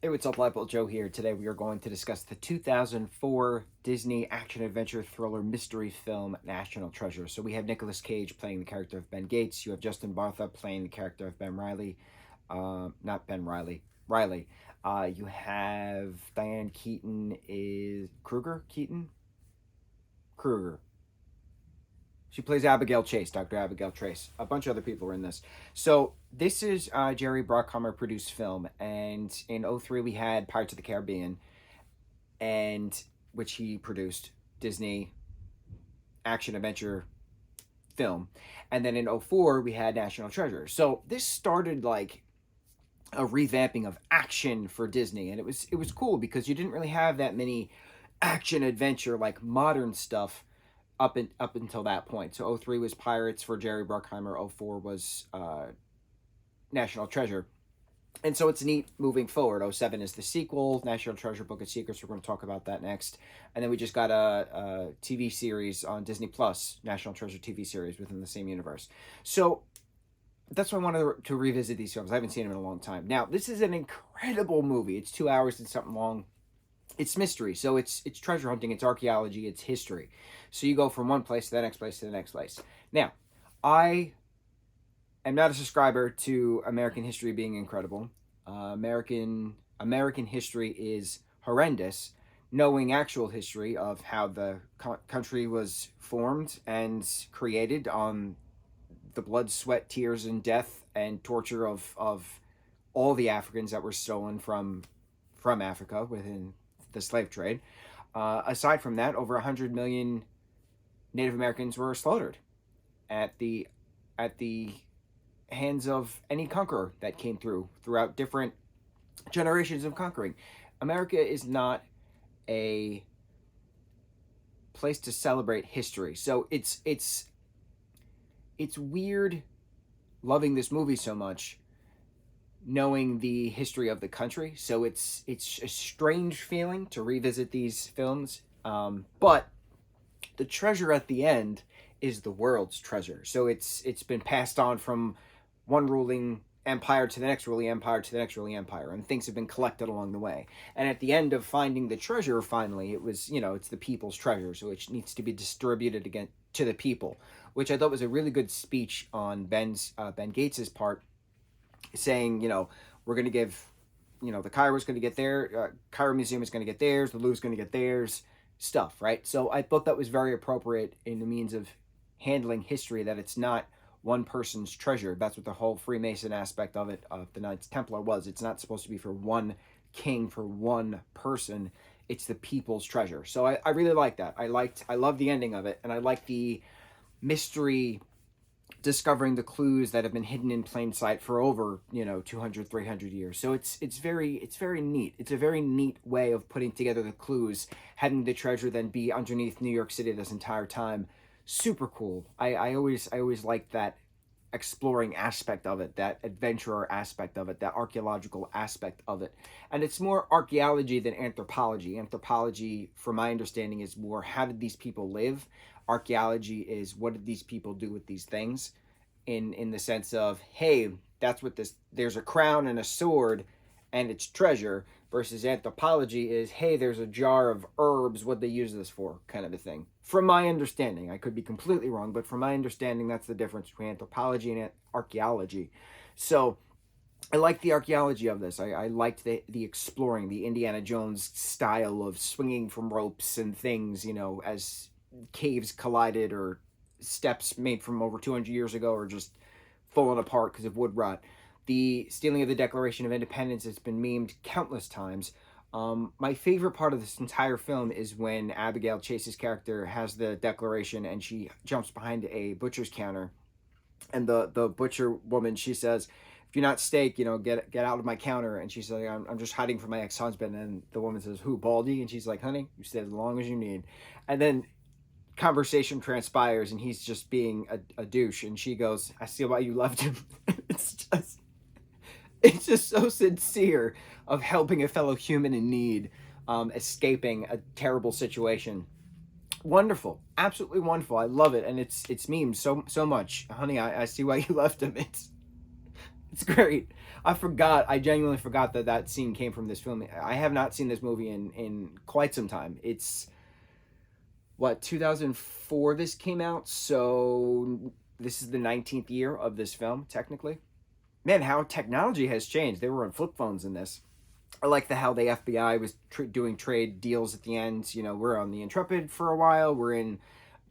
Hey, what's up, lightboltjoe here. Today we are going to discuss the 2004 Disney action-adventure thriller mystery film National Treasure. So we have Nicolas Cage playing the character of Ben Gates. You have Justin Bartha playing the character of Ben Riley. Not Ben Riley. Riley. You have Diane Keaton is... Kruger? Keaton? Kruger. She plays Abigail Chase, Dr. Abigail Chase. A bunch of other people are in this. So this is Jerry Bruckheimer produced film, and in '03 we had Pirates of the Caribbean, and which he produced, Disney action adventure film, and then in '04 we had National Treasure. So this started like a revamping of action for Disney, and it was cool because you didn't really have that many action adventure like modern stuff up until that point. So '03 was Pirates for Jerry Bruckheimer. '04 was National Treasure. And so it's neat moving forward. '07 is the sequel, National Treasure Book of Secrets. We're going to talk about that next. And then we just got a TV series on Disney Plus, National Treasure TV series within the same universe. So that's why I wanted to revisit these films. I haven't seen them in a long time. Now, this is an incredible movie. It's 2 hours and something long. It's mystery, so it's treasure hunting, it's archaeology, it's history. So you go from one place to the next place to the next place. Now, I am not a subscriber to American history being incredible. American history is horrendous. Knowing actual history of how the country was formed and created on the blood, sweat, tears, and death and torture of all the Africans that were stolen from Africa within the slave trade. Aside from that, over 100 million Native Americans were slaughtered at the hands of any conqueror that came throughout different generations of conquering. America is not a place to celebrate history, so it's weird loving this movie so much, knowing the history of the country. So it's a strange feeling to revisit these films. But the treasure at the end is the world's treasure. So it's been passed on from one ruling empire to the next ruling empire to the next ruling empire, and things have been collected along the way. And at the end of finding the treasure, finally, it was, it's the people's treasure, so it needs to be distributed again to the people, which I thought was a really good speech on Ben Gates's part, saying, we're going to give, the Cairo's going to get their, Cairo Museum is going to get theirs, the Louvre's going to get theirs, stuff, right? So I thought that was very appropriate in the means of handling history, that it's not one person's treasure. That's what the whole Freemason aspect of it, of the Knights Templar, was. It's not supposed to be for one king, for one person. It's the people's treasure. So I really like that. I love the ending of it, and I like the mystery, discovering the clues that have been hidden in plain sight for over 200, 300 years. So it's very neat. It's a very neat way of putting together the clues, having the treasure then be underneath New York City this entire time. Super cool. I always liked that exploring aspect of it, that adventurer aspect of it, that archaeological aspect of it. And it's more archaeology than anthropology. Anthropology, from my understanding, is more, how did these people live? Archaeology is, what did these people do with these things, in the sense of, hey, that's what there's a crown and a sword and it's treasure, versus anthropology is, hey, there's a jar of herbs, what they use this for, kind of a thing. From my understanding, I could be completely wrong, but from my understanding, that's the difference between anthropology and archaeology. So I liked the archaeology of this. I liked the exploring, the Indiana Jones style of swinging from ropes and things, as caves collided, or steps made from over 200 years ago are just falling apart because of wood rot. The stealing of the Declaration of Independence has been memed countless times. My favorite part of this entire film is when Abigail Chase's character has the Declaration and she jumps behind a butcher's counter, and the butcher woman, she says, "If you're not steak, get out of my counter." And she's like, I'm just hiding from my ex-husband." And the woman says, "Who, Baldy?" And she's like, "Honey, you stay as long as you need." And then conversation transpires and he's just being a douche, and she goes, "I see why you loved him." It's just so sincere, of helping a fellow human in need, escaping a terrible situation. Wonderful, absolutely wonderful. I love it, and it's memed so much. Honey, I see why you left him. It's great. I forgot. I genuinely forgot that that scene came from this film. I have not seen this movie in quite some time. It's what, 2004 this came out, so this is the 19th year of this film technically. Man, how technology has changed. They were on flip phones in this. I like the how the FBI was doing trade deals at the end. You know, we're on the Intrepid for a while. We're in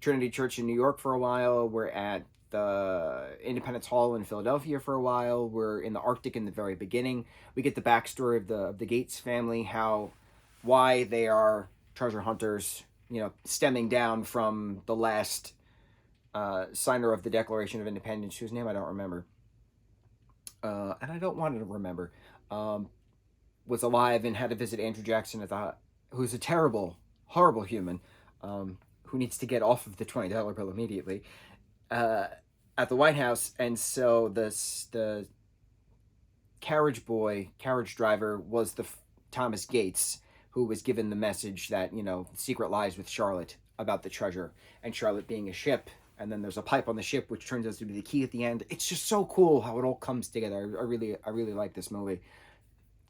Trinity Church in New York for a while. We're at the Independence Hall in Philadelphia for a while. We're in the Arctic in the very beginning. We get the backstory of the Gates family, how why they are treasure hunters. You know, stemming down from the last signer of the Declaration of Independence, whose name I don't remember, and I don't want to remember. Um, was alive and had to visit Andrew Jackson at the who's a terrible, horrible human, who needs to get off of the $20 bill immediately, uh, at the White House. And so the carriage driver was the Thomas Gates, who was given the message that, you know, the secret lies with Charlotte about the treasure, and Charlotte being a ship. And then there's a pipe on the ship, which turns out to be the key at the end. It's just so cool how it all comes together. I really like this movie.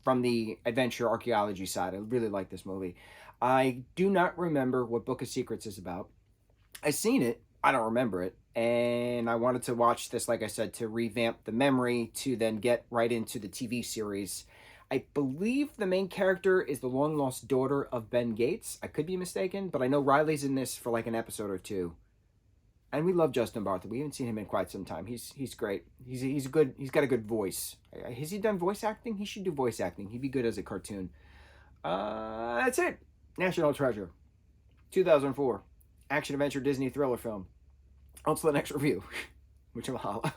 From the adventure archaeology side, I really like this movie. I do not remember what Book of Secrets is about. I've seen it, I don't remember it, and I wanted to watch this, like I said, to revamp the memory, to then get right into the TV series. I believe the main character is the long lost daughter of Ben Gates. I could be mistaken, but I know Riley's in this for like an episode or two. And we love Justin Bartha. We haven't seen him in quite some time. He's great. He's good. He's got a good voice. Has he done voice acting? He should do voice acting. He'd be good as a cartoon. That's it. National Treasure, 2004, action adventure Disney thriller film. On to the next review. Mucho mahalo.